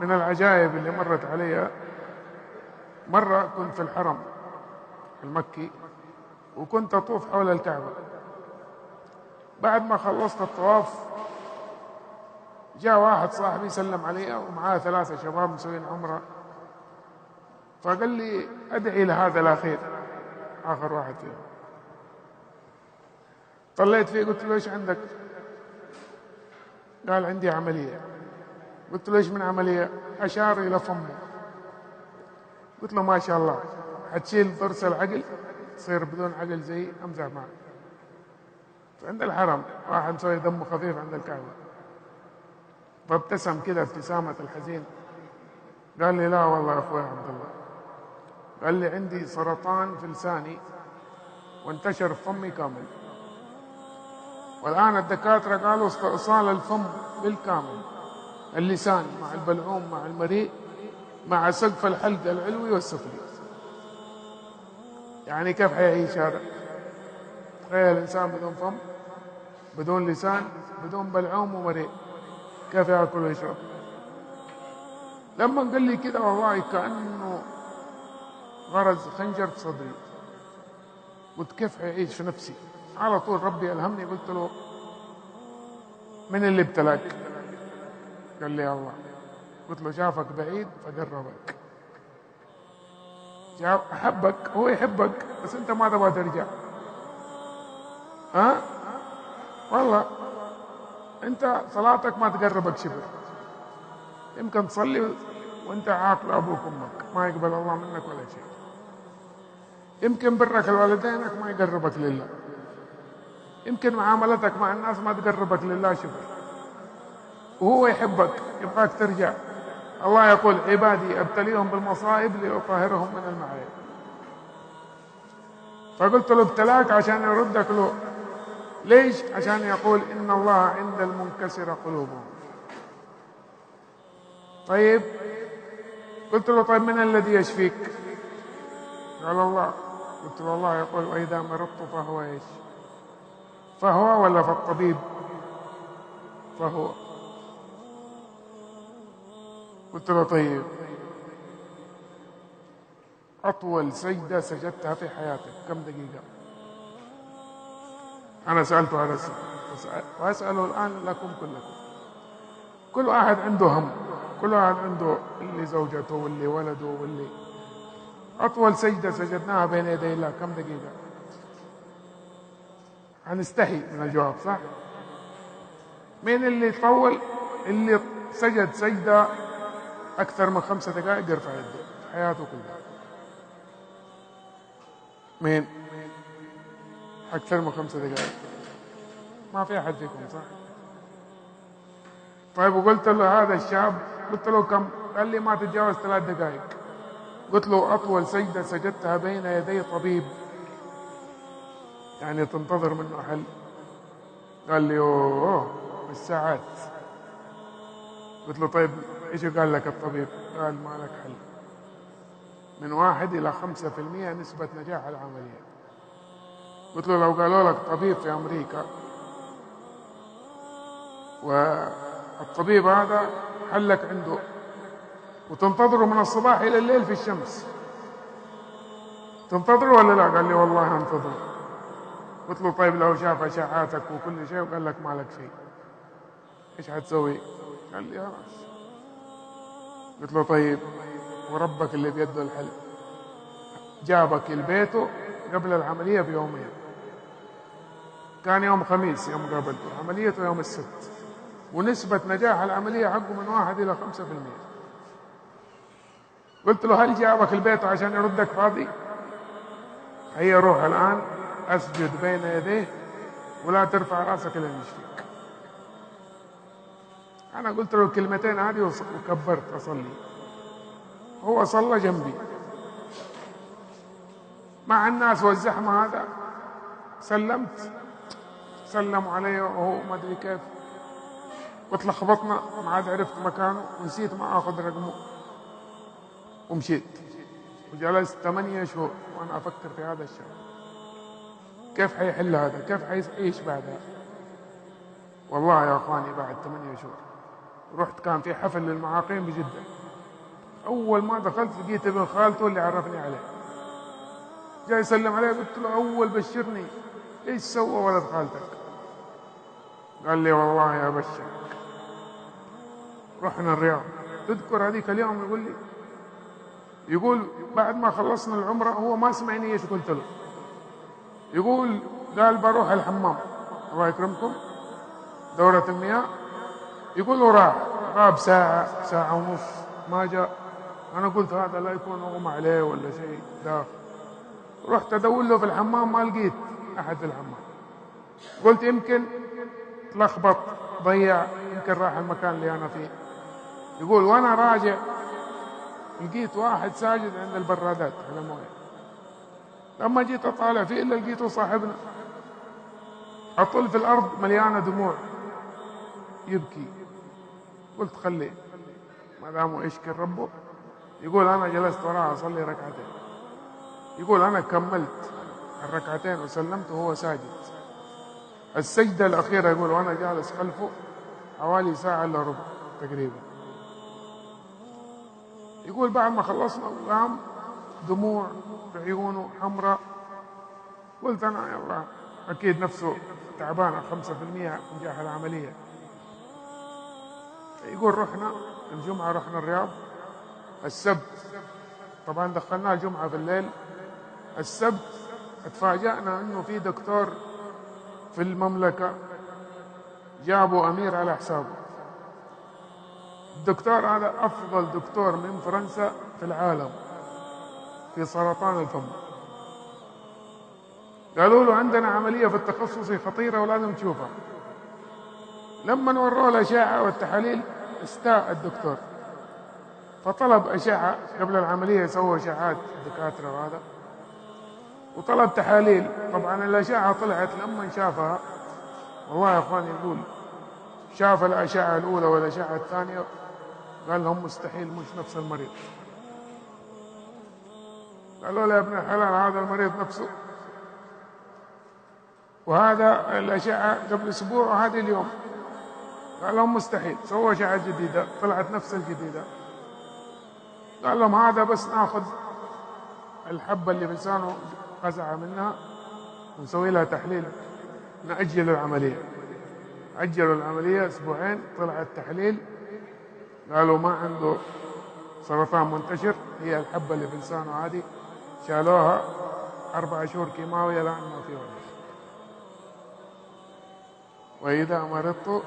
من العجائب اللي مرت علي، مرة كنت في الحرم المكي وكنت أطوف حول الكعبة. بعد ما خلصت الطواف جاء واحد صاحبي سلم علي ومعاه 3 شباب مسوين عمرة، فقال لي أدعي لهذا الأخير، آخر واحد فيهم. طلعت فيه قلت له إيش عندك؟ قال عندي عملية. قلت له إيش من عملية؟ أشار إلى فمه. قلت له ما شاء الله، حتشيل ضرس العقل تصير بدون عقل زي أمزح معه. عند الحرم واحد مسوي دمه خفيف عند الكعبة، فابتسم كده ابتسامة الحزين. قال لي لا والله يا أخوي عبد الله، قال لي عندي سرطان في لساني وانتشر في فمي كامل، والآن الدكاترة قالوا استئصال الفم بالكامل، اللسان مع البلعوم مع المريء مع سقف الحلق العلوي والسفلي. يعني كيف حيعيش هذا؟ تخيل الإنسان بدون فم، بدون لسان، بدون بلعوم ومريء، كيف يأكل ويشرب؟ لما قال لي كده والله كأنه غرز خنجر في صدري. قلت كيف حيعيش في نفسي؟ على طول ربي ألهمني، قلت له من اللي ابتلاك؟ قال لي الله. قلت له شافك بعيد فقربك، أحبك، هو يحبك بس أنت ما تبغى ترجع. ها؟ والله أنت صلاتك ما تقربك شبر، يمكن تصلي وأنت عاقل أبوك وأمك ما يقبل الله منك ولا شيء، يمكن برك الوالدينك ما يقربك لله، يمكن معاملتك مع الناس ما تقربك لله شبر، وهو يحبك يبغاك ترجع. الله يقول عبادي أبتليهم بالمصائب لأطهرهم من المعايب. فقلت له ابتلاك عشان يردك له. ليش؟ عشان يقول إن الله عند المنكسر قلوبهم. طيب قلت له طيب من الذي يشفيك؟ قال الله. قلت له الله يقول وإذا مرضت فهو إيش؟ فهو ولا فالطبيب؟ فهو. قلت له طيب أطول سجدة سجدتها في حياتك كم دقيقة؟ أنا سألته هذا السؤال وأسأله الآن لكم كلكم. كل واحد عنده هم، كل واحد عنده اللي زوجته واللي ولده واللي. أطول سجدة سجدناها بين يدي الله كم دقيقة؟ هنستحي من الجواب صح؟ مين اللي طول؟ اللي سجد سجدة أكثر من 5 دقائق يرفع يده في حياته كلها. مين؟ أكثر من 5 دقائق ما في أحد فيكم صح؟ طيب وقلت له هذا الشاب قلت له كم؟ قال لي ما تتجاوز 3 دقائق. قلت له أطول سجدة سجدتها بين يدي طبيب يعني تنتظر منه حل. قال لي أوه بالساعات. قلت له طيب إيش قال لك الطبيب؟ قال ما لك حل، من 1 إلى 5% نسبة نجاح العملية. قلت له لو قالوا لك طبيب في أمريكا والطبيب هذا حلك عنده وتنتظره من الصباح إلى الليل في الشمس، تنتظره ولا لا؟ قال لي والله انتظر. قلت له طيب لو شاف أشعاتك وكل شيء وقال لك ما لك شيء إيش حتسوي؟ قال لي خلاص. قلت له طيب وربك اللي بيده الحل جابك لبيته قبل العملية بيومين، كان يوم خميس يوم قابلته، عمليته يوم السبت، ونسبة نجاح العملية حقه من 1 إلى 5%. قلت له هل جابك البيت عشان يردك فاضي؟ هيا روح الآن أسجد بين يديه ولا ترفع راسك إلى يشفيك. أنا قلت له الكلمتين هذه وكبرت أصلي. هو صلى جنبي مع الناس والزحمة هذا، سلمت سلموا علي وهو ما أدري كيف، وتلخبطنا ما عاد عرفت مكانه ونسيت ما أخذ رقمه ومشيت، وجلست 8 شهور وأنا أفكر في هذا الشاب كيف حيحل هذا، كيف حيعيش بعدها. والله يا أخواني بعد 8 شهور رحت كان في حفل للمعاقين بجدة. أول ما دخلت لقيت ابن خالته اللي عرفني عليه جاي يسلم عليه. قلت له أول بشرني، إيش سوى ولد خالتك؟ قال لي والله يا بشر رحنا الرياض. تذكر هذيك اليوم يقول بعد ما خلصنا العمرة هو ما سمعني ايش قلت له. يقول قال بروح الحمام الله يكرمكم دورة المياه. يقول وراح غاب ساعة ونص ما جاء. أنا قلت هذا لا يكون أغمى عليه ولا شيء داخل. رحت أدور له في الحمام ما لقيت أحد في الحمام. قلت يمكن تلخبط ضيع، يمكن راح المكان اللي أنا فيه. يقول وأنا راجع لقيت واحد ساجد عند البرادات على مويه. لما جيت أطالع فيه إلا لقيته صاحبنا أطل في الأرض مليانة دموع يبكي. قلت خليه ما دامه يشكر ربه. يقول أنا جلست وراه أصلي ركعتين. يقول أنا كملت الركعتين وسلمت وهو ساجد. السجدة الأخيرة يقول وأنا جالس خلفه حوالي ساعة إلا ربع تقريبا. يقول بعد ما خلصنا قام دموع في عيونه حمراء. قلت أنا يلا أكيد نفسه تعبانة 5% نجاح العملية. يقول رحنا الجمعة رحنا الرياض. السبت طبعا دخلناه الجمعة في الليل. السبت اتفاجأنا انه في دكتور في المملكة جابوا امير على حسابه. الدكتور هذا افضل دكتور من فرنسا في العالم في سرطان الفم. قالوا له عندنا عملية في التخصصي خطيرة ولازم تشوفها. لما نوروه الأشعة والتحاليل استاء الدكتور فطلب أشعة قبل العملية. يسووا أشعات الدكاترة وهذا وطلب تحاليل. طبعا الأشعة طلعت لما شافها والله يا أخواني يقول شاف الأشعة الأولى والأشعة الثانية قال لهم مستحيل مش نفس المريض. قالوا له يا ابن الحلال هذا المريض نفسه وهذا الأشعة قبل أسبوع وهذه اليوم. قال لهم مستحيل. سووا أشعة جديدة طلعت نفس الجديدة. قال لهم هذا بس ناخذ الحبة اللي بلسانه قزعة منها ونسوي لها تحليل نأجل العملية. أجلوا العملية أسبوعين. طلع التحليل قالوا ما عنده سرطان منتشر. هي الحبة اللي بلسانه هذه شالوها 4 شهور كيماوية لأن ما في وجه. وإذا مرضت